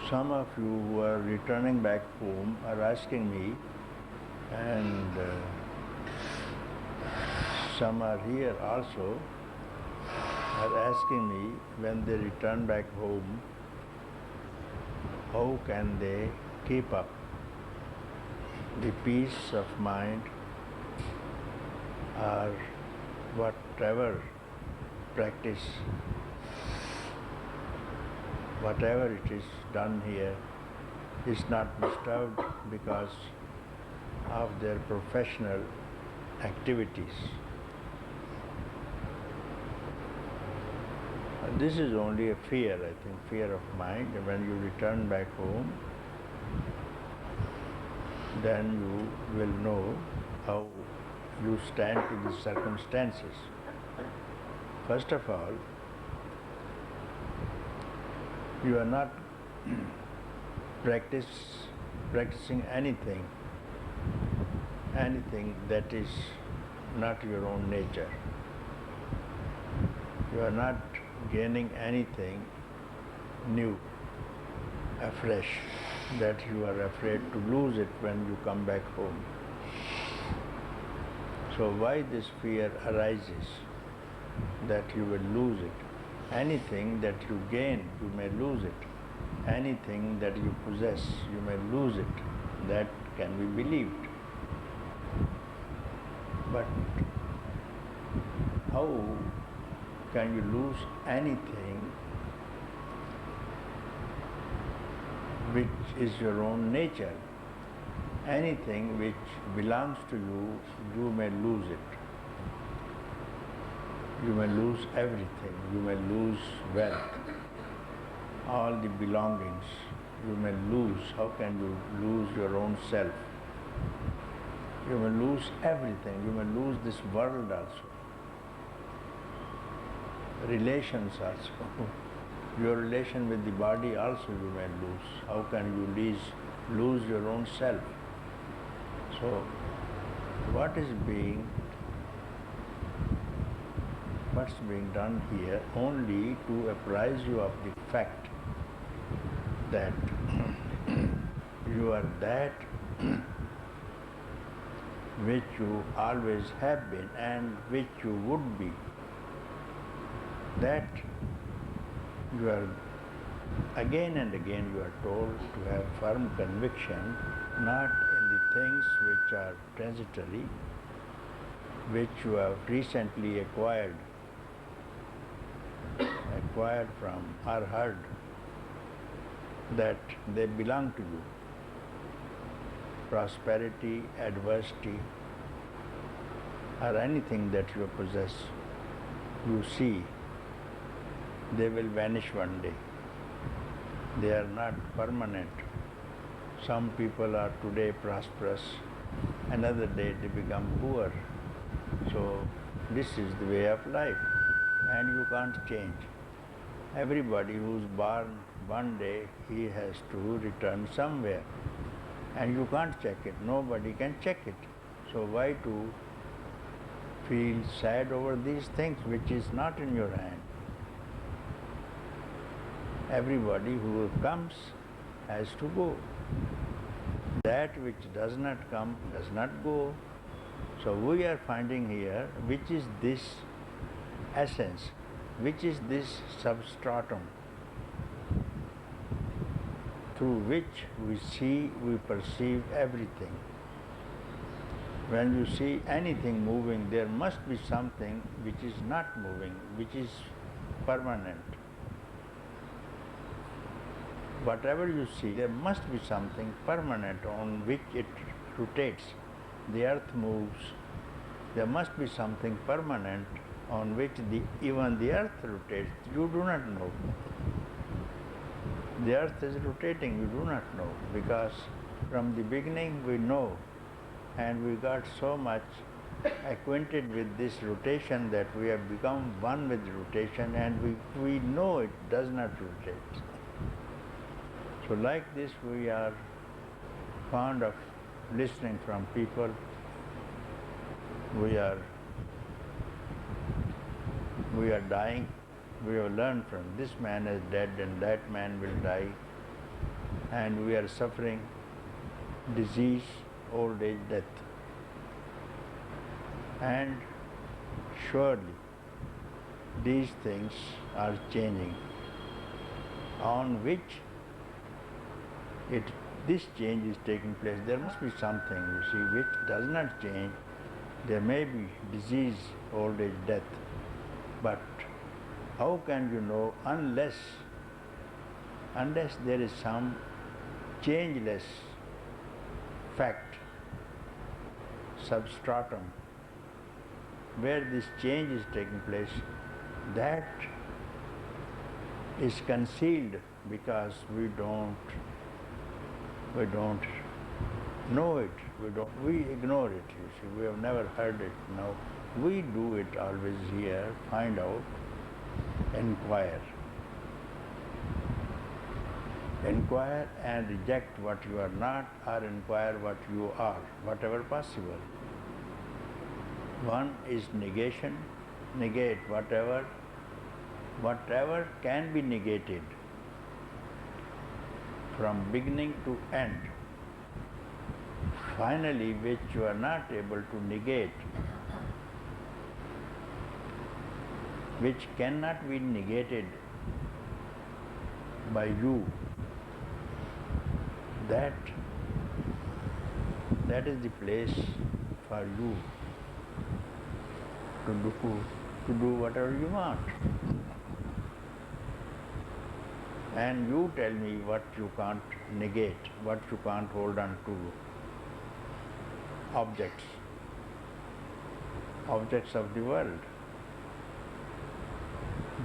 Some of you who are returning back home are asking me, and some are here also, are asking me when they return back home, how can they keep up the peace of mind or whatever practice, whatever it is done here is not disturbed because of their professional activities. This is only a fear, I think, fear of mind. When you return back home, then you will know how you stand to the circumstances. First of all, you are not practicing anything that is not your own nature. You are not gaining anything new, afresh, that you are afraid to lose it when you come back home. So why this fear arises that you will lose it? Anything that you gain, you may lose it. Anything that you possess, you may lose it. That can be believed. But how can you lose anything which is your own nature? Anything which belongs to you, you may lose it. You may lose everything. You may lose wealth, all the belongings. You may lose. How can you lose your own self? You may lose everything. You may lose this world also. Relations also. Your relation with the body also you may lose. How can you lose your own self? So, what's being done here only to apprise you of the fact that you are that which you always have been and which you would be. That you are again and again you are told to have firm conviction, not in the things which are transitory, which you have recently acquired from or heard that they belong to you. Prosperity, adversity, or anything that you possess, you see, they will vanish one day. They are not permanent. Some people are today prosperous, another day they become poor. So this is the way of life, and you can't change. Everybody who's born, one day he has to return somewhere, and you can't check it. Nobody can check it. So why to feel sad over these things which is not in your hand? Everybody who comes has to go. That which does not come does not go. So we are finding here which is this essence, which is this substratum through which we see, we perceive everything. When you see anything moving, there must be something which is not moving, which is permanent. Whatever you see, there must be something permanent on which it rotates. The earth moves. There must be something permanent on which even the earth rotates. You do not know. The earth is rotating, you do not know, because from the beginning we know, and we got so much acquainted with this rotation that we have become one with rotation, and we know it does not rotate. So like this we are fond of listening from people. We are dying. We have learned from this man is dead and that man will die. and we are suffering disease, old age, death. And surely these things are changing, on which this change is taking place. There must be something, you see, which does not change. There may be disease, old age, death, but how can you know unless there is some changeless fact, substratum, where this change is taking place, that is concealed because we don't know it, we ignore it, you see, we have never heard it. Now we do it always here, find out, inquire. Inquire and reject what you are not, or inquire what you are, whatever possible. One is negation, negate whatever can be negated from beginning to end. Finally, which you are not able to negate, which cannot be negated by you, that is the place for you to do whatever you want. And you tell me what you can't negate, what you can't hold on to. Objects of the world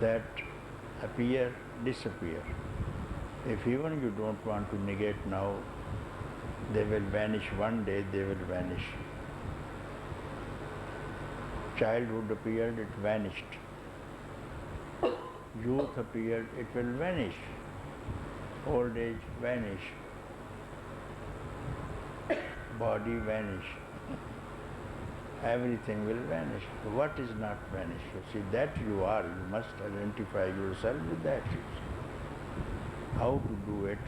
that appear, disappear. If even you don't want to negate now, they will vanish one day, they will vanish. Childhood appeared, it vanished. Youth appeared, it will vanish. Old age vanish. Body vanish. Everything will vanish. What is not vanish? You see, that you are, you must identify yourself with that. How to do it?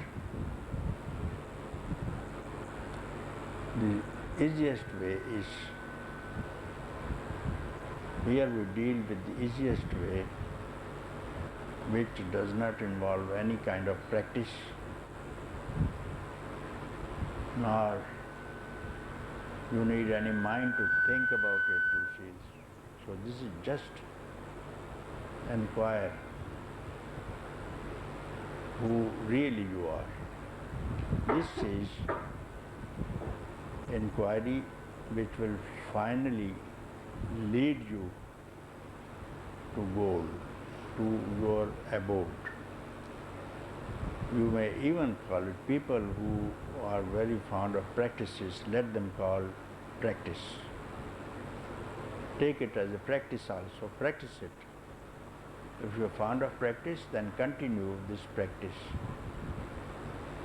The easiest way is, here we deal with the easiest way, which does not involve any kind of practice, nor you need any mind to think about it, you see. So this is just inquire who really you are. This is inquiry which will finally lead you to goal, to your abode. You may even call it, people who are very fond of practices, let them call practice. Take it as a practice also, practice it. If you are fond of practice, then continue this practice.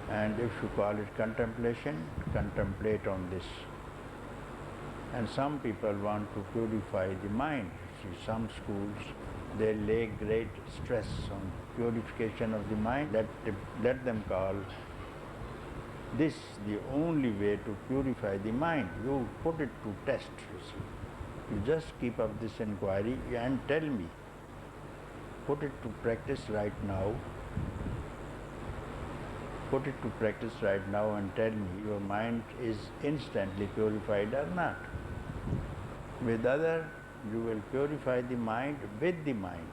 And if you call it contemplation, contemplate on this. And some people want to purify the mind. See, some schools, they lay great stress on purification of the mind. Let them call this the only way to purify the mind. You put it to test, you see. You just keep up this inquiry and tell me. Put it to practice right now. Put it to practice right now and tell me your mind is instantly purified or not. With other, you will purify the mind with the mind.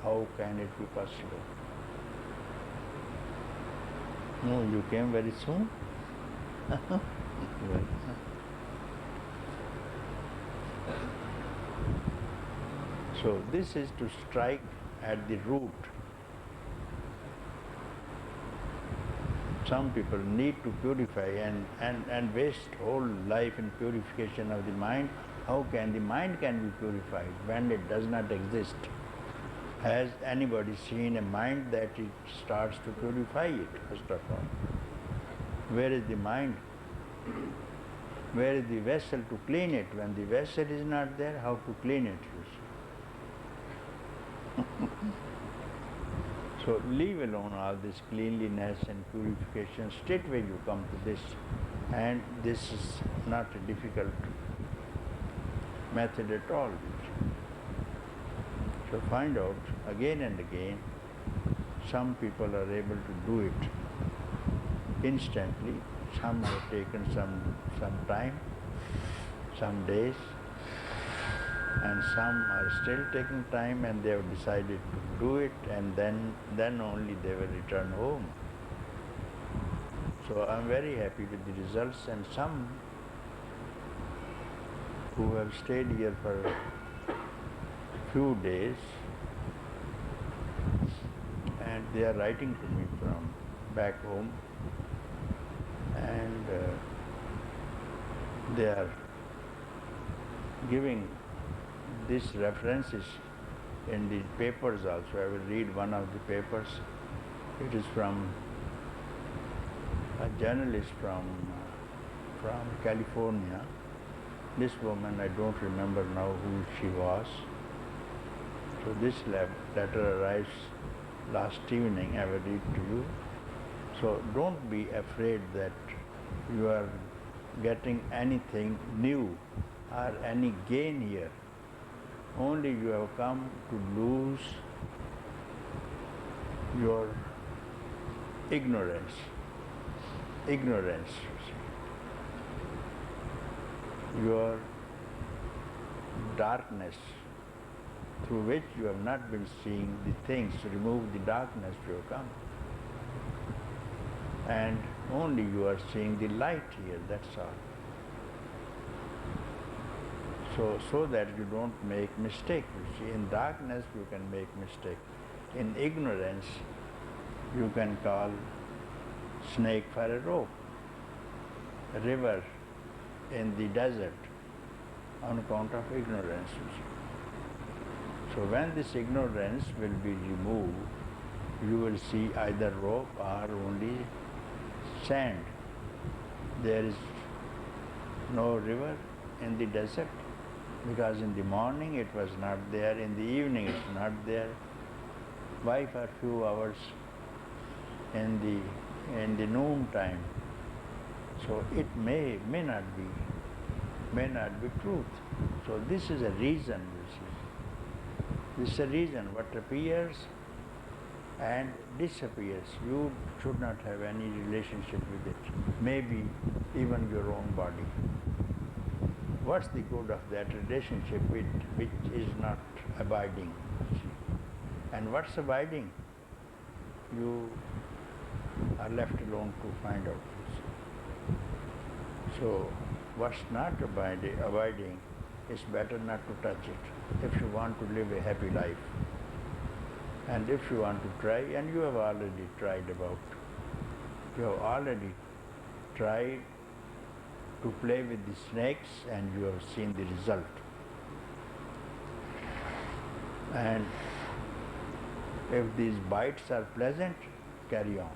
How can it be possible? No, you came very soon. So this is to strike at the root. Some people need to purify and waste whole life in purification of the mind. How can the mind can be purified when it does not exist? Has anybody seen a mind that it starts to purify it, first of all? Where is the mind? Where is the vessel to clean it? When the vessel is not there, how to clean it, you see? So leave alone all this cleanliness and purification. Straightway you come to this, and this is not a difficult method at all. So find out again and again. Some people are able to do it instantly. Some have taken some time, some days, and some are still taking time, and they have decided to do it, and then only they will return home. So I'm very happy with the results, and some who have stayed here for few days, and they are writing to me from back home, and they are giving these references in the papers also. I will read one of the papers. It is from a journalist from California. This woman, I don't remember now who she was. So this letter arrives last evening. I will read to you. So don't be afraid that you are getting anything new or any gain here. Only you have come to lose your ignorance, your darkness through which you have not been seeing the things. Remove the darkness, you have come. And only you are seeing the light here, that's all. So that you don't make mistake. You see, in darkness you can make mistake. In ignorance you can call snake for a rope, a river in the desert on account of ignorance. You see. So when this ignorance will be removed, you will see either rope or only sand. There is no river in the desert, because in the morning it was not there, in the evening it's not there. Why for few hours in the noon time? So it may not be truth. So this is a reason, you see. This is a reason. What appears and disappears, you should not have any relationship with it. Maybe even your own body. What's the good of that relationship which is not abiding? And what's abiding? You are left alone to find out. So what's not abiding, it's better not to touch it if you want to live a happy life. And if you want to try, and you have already tried to play with the snakes, and you have seen the result. And if these bites are pleasant, carry on.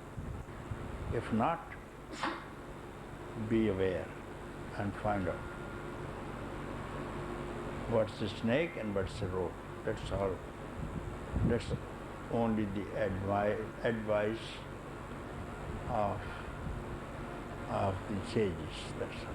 If not, be aware and find out what's a snake and what's a rope. That's all. That's only the advice of the sages. That's all.